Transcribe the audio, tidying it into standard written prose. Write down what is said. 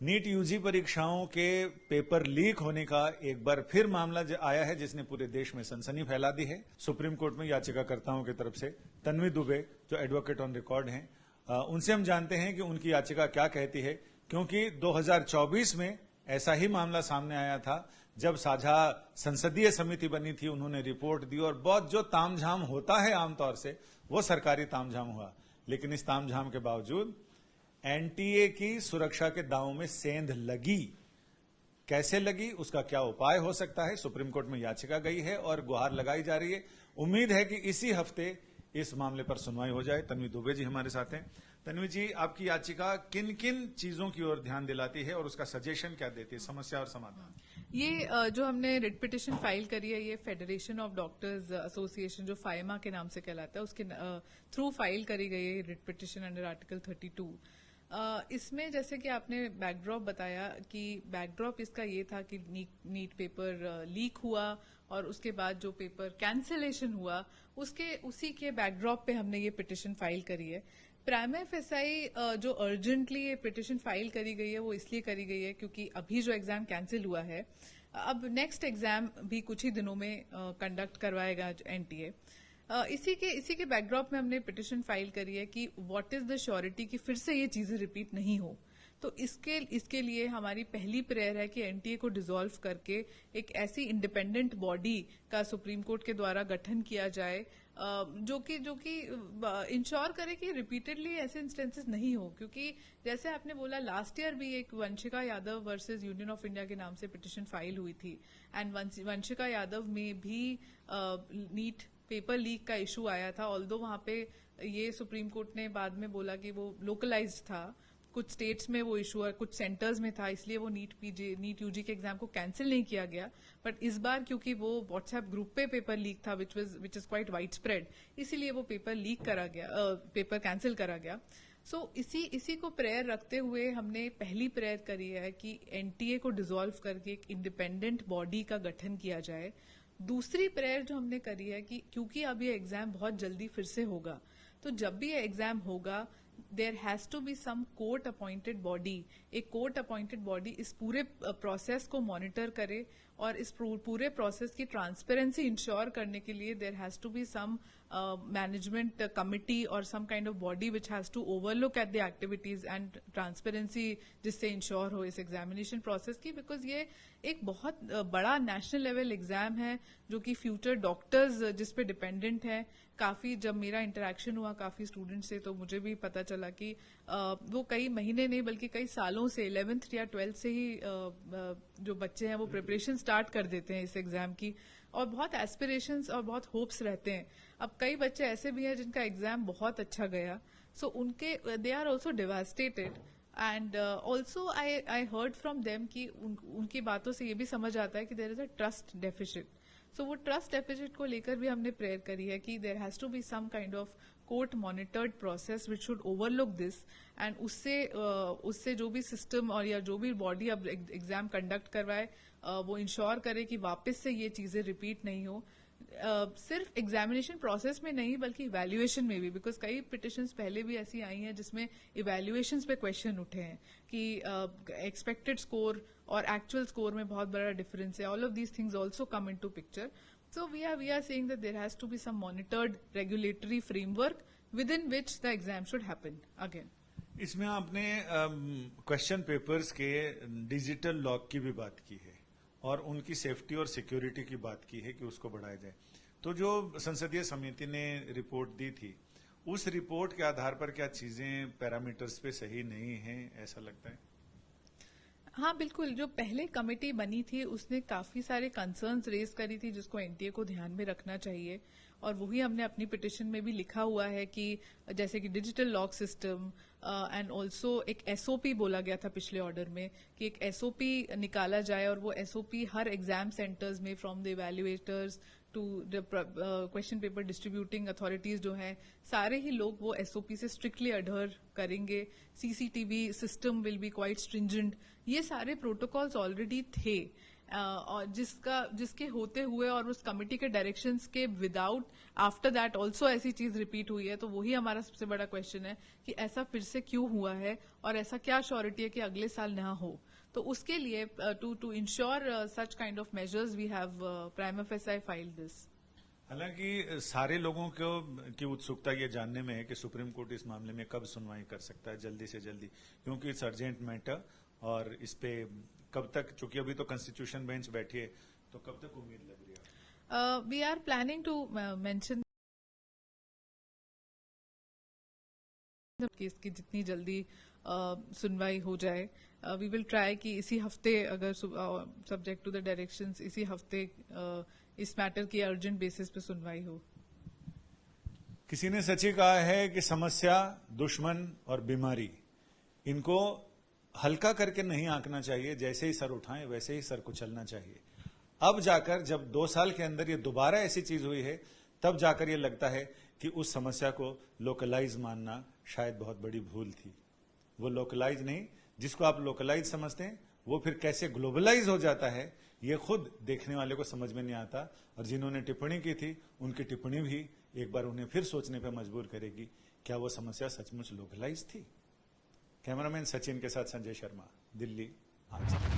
NEET UG परीक्षाओं के paper leak होने का एक बार फिर मामला आया है, जिसने पूरे देश में सनसनी फैला दी है। सुप्रीम कोर्ट में याचिकाकर्ताओं की तरफ से तन्वी दुबे, जो एडवोकेट ऑन रिकॉर्ड हैं, उनसे हम जानते हैं कि उनकी याचिका क्या कहती है, क्योंकि 2024 में ऐसा ही मामला सामने आया था जब साझा संसदीय समिति बनी थी। उन्होंने रिपोर्ट दी और बहुत जो तामझाम होता है आमतौर से, वो सरकारी तामझाम हुआ। लेकिन इस तामझाम के बावजूद एनटीए की सुरक्षा के दांव में सेंध लगी। कैसे लगी, उसका क्या उपाय हो सकता है, सुप्रीम कोर्ट में याचिका गई है और गुहार लगाई जा रही है। उम्मीद है कि इसी हफ्ते इस मामले पर सुनवाई हो जाए। तन्वी दुबे जी हमारे साथ हैं। तन्वी जी, आपकी याचिका किन किन चीजों की ओर ध्यान दिलाती है और उसका सजेशन क्या देती है, समस्या और समाधान? ये जो हमने रिट पिटिशन फाइल करी है, ये फेडरेशन ऑफ डॉक्टर्स एसोसिएशन, जो फाइमा के नाम से कहलाता है, उसके थ्रू फाइल करी गई है रिट पिटिशन अंडर आर्टिकल 32। इसमें जैसे कि आपने बैकड्रॉप बताया कि बैकड्रॉप इसका ये था कि नीट पेपर लीक हुआ और उसके बाद जो पेपर कैंसिलेशन हुआ, उसी के बैकड्रॉप पे हमने ये पिटिशन फाइल करी है। प्राइम एफएसआई जो अर्जेंटली ये पिटिशन फाइल करी गई है, वो इसलिए करी गई है क्योंकि अभी जो एग्जाम कैंसिल हुआ है, अब नेक्स्ट एग्जाम भी कुछ ही दिनों में कंडक्ट करवाएगा एनटीए। इसी के बैकड्रॉप में हमने पिटिशन फाइल करी है कि व्हाट इज द श्योरिटी कि फिर से ये चीजें रिपीट नहीं हो। तो इसके लिए हमारी पहली प्रेयर है कि एनटीए को डिसॉल्व करके एक ऐसी इंडिपेंडेंट बॉडी का सुप्रीम कोर्ट के द्वारा गठन किया जाए जो कि इंश्योर करे कि रिपीटेडली ऐसे इंस्टेंसेस नहीं हो। क्योंकि जैसे आपने बोला, लास्ट ईयर भी एक Vanshika Yadav versus union of India के नाम से पिटिशन फाइल हुई थी एंड वंशिका यादव में भी नीट पेपर लीक का इशू आया था। ऑल्दो वहां पे ये सुप्रीम कोर्ट ने बाद में बोला कि वो लोकलाइज्ड था, कुछ स्टेट्स में वो इशू है, कुछ सेंटर्स में था, इसलिए वो नीट यूजी के एग्जाम को कैंसिल नहीं किया गया। बट इस बार क्योंकि वो व्हाट्सएप ग्रुप पे पेपर लीक था which is quite wide spread, इसीलिए वो पेपर लीक करा गया, पेपर कैंसिल करा गया। सो इसी को प्रेयर रखते हुए हमने पहली प्रेयर करी है कि एनटीए को डिसॉल्व करके एक इंडिपेंडेंट बॉडी का गठन किया जाए। दूसरी प्रेयर जो हमने करी है कि क्योंकि अब ये एग्जाम बहुत जल्दी फिर से होगा, तो जब भी ये एग्जाम होगा there has to be some court appointed body. एक कोर्ट अपॉइंटेड बॉडी इस पूरे प्रोसेस को मॉनिटर करे और इस पूरे प्रोसेस की ट्रांसपेरेंसी इंश्योर करने के लिए there has to be some management committee और some kind of body which has to overlook at the activities and transparency, जिससे इंश्योर हो इस एग्जामिनेशन प्रोसेस की। बिकॉज ये एक बहुत बड़ा नेशनल लेवल एग्जाम है जो कि फ्यूचर डॉक्टर्स जिस पे डिपेंडेंट है। काफी जब मेरा इंटरेक्शन हुआ काफी स्टूडेंट से, तो मुझे भी पता चला कि वो कई महीने नहीं बल्कि कई सालों से 11th या 12th से ही जो बच्चे हैं वो प्रिपरेशन स्टार्ट कर देते हैं इस एग्जाम की, और बहुत एस्पिरेशंस और बहुत होप्स रहते हैं। अब कई बच्चे ऐसे भी हैं जिनका एग्जाम बहुत अच्छा गया, सो उनके they are also devastated and also I heard from them कि उनकी बातों से ये भी समझ आता है कि there is a trust deficit. So वो ट्रस्ट डेफिसिट को लेकर भी हमने प्रेयर करी है कि there has to be some kind of court monitored process which should overlook this and उससे जो भी सिस्टम और या जो भी बॉडी अब एग्जाम कंडक्ट करवाए वो इंश्योर करे कि वापस से ये चीजें रिपीट नहीं हो। सिर्फ एग्जामिनेशन प्रोसेस में नहीं बल्कि इवैल्यूएशन में भी, बिकॉज कई पिटिशंस पहले भी ऐसी आई हैं जिसमें इवैल्यूएशंस पे क्वेश्चन उठे हैं कि एक्सपेक्टेड स्कोर और एक्चुअल स्कोर में बहुत बड़ा डिफरेंस है। All of these things also come into picture. So we are saying that there has to be some monitored regulatory framework within which the exam should happen again. इसमें आपने question papers के digital lock की भी बात की है और उनकी सेफ्टी और सिक्योरिटी की बात की है कि उसको बढ़ाया जाए। तो जो संसदीय समिति ने रिपोर्ट दी थी, उस रिपोर्ट के आधार पर क्या चीजें पैरामीटर्स पे सही नहीं है, ऐसा लगता है? हाँ बिल्कुल, जो पहले कमेटी बनी थी उसने काफी सारे कंसर्न्स रेज करी थी जिसको एनटीए को ध्यान में रखना चाहिए, और वही हमने अपनी पिटिशन में भी लिखा हुआ है कि जैसे कि digital lock system and also एक एसओपी बोला गया था पिछले ऑर्डर में कि एक एसओपी निकाला जाए, और वो एसओपी हर एग्जाम सेंटर्स में from the evaluators to the question paper distributing authorities जो हैं, सारे ही लोग वो एसओपी से स्ट्रिक्टली अडहर करेंगे। CCTV system will be quite stringent. ये सारे प्रोटोकॉल्स ऑलरेडी थे और जिसके होते हुए और उस कमिटी के डायरेक्शंस के विदाउट आफ्टर दैट ऑल्सो ऐसी चीज रिपीट हुई है, तो वही हमारा सबसे बड़ा क्वेश्चन है कि ऐसा फिर से क्यों हुआ है और ऐसा क्या श्योरिटी है कि अगले साल ना हो। तो उसके लिए to ensure such kind of measures we have prima facie filed this. हालांकि सारे लोगों को की उत्सुकता ये जानने में है कि सुप्रीम कोर्ट इस मामले में कब सुनवाई कर सकता है, जल्दी से जल्दी, क्योंकि इट्स अर्जेंट मैटर। और इस पे कब तक, चूंकि अभी तो कॉन्स्टिट्यूशन बेंच बैठी है, तो कब तक उम्मीद लग रही है? We are planning to mention case की जितनी जल्दी सुनवाई हो जाए। वी विल ट्राई कि इसी हफ्ते, अगर सब्जेक्ट टू द डायरेक्शंस, इसी हफ्ते इस मैटर की अर्जेंट बेसिस पे सुनवाई हो। किसी ने सच ही कहा है कि समस्या, दुश्मन और बीमारी, इनको हल्का करके नहीं आंकना चाहिए। जैसे ही सर उठाएं वैसे ही सर कुचलना चाहिए। अब जाकर जब 2 साल के अंदर ये दोबारा ऐसी चीज हुई है, तब जाकर ये लगता है कि उस समस्या को लोकलाइज मानना शायद बहुत बड़ी भूल थी। वो लोकलाइज नहीं, जिसको आप लोकलाइज समझते हैं वो फिर कैसे ग्लोबलाइज हो जाता है, ये खुद देखने वाले को समझ में नहीं आता। और जिन्होंने टिप्पणी की थी, उनकी टिप्पणी भी एक बार उन्हें फिर सोचने पर मजबूर करेगी, क्या वो समस्या सचमुच लोकलाइज थी? कैमरामैन सचिन के साथ संजय शर्मा, दिल्ली, आज।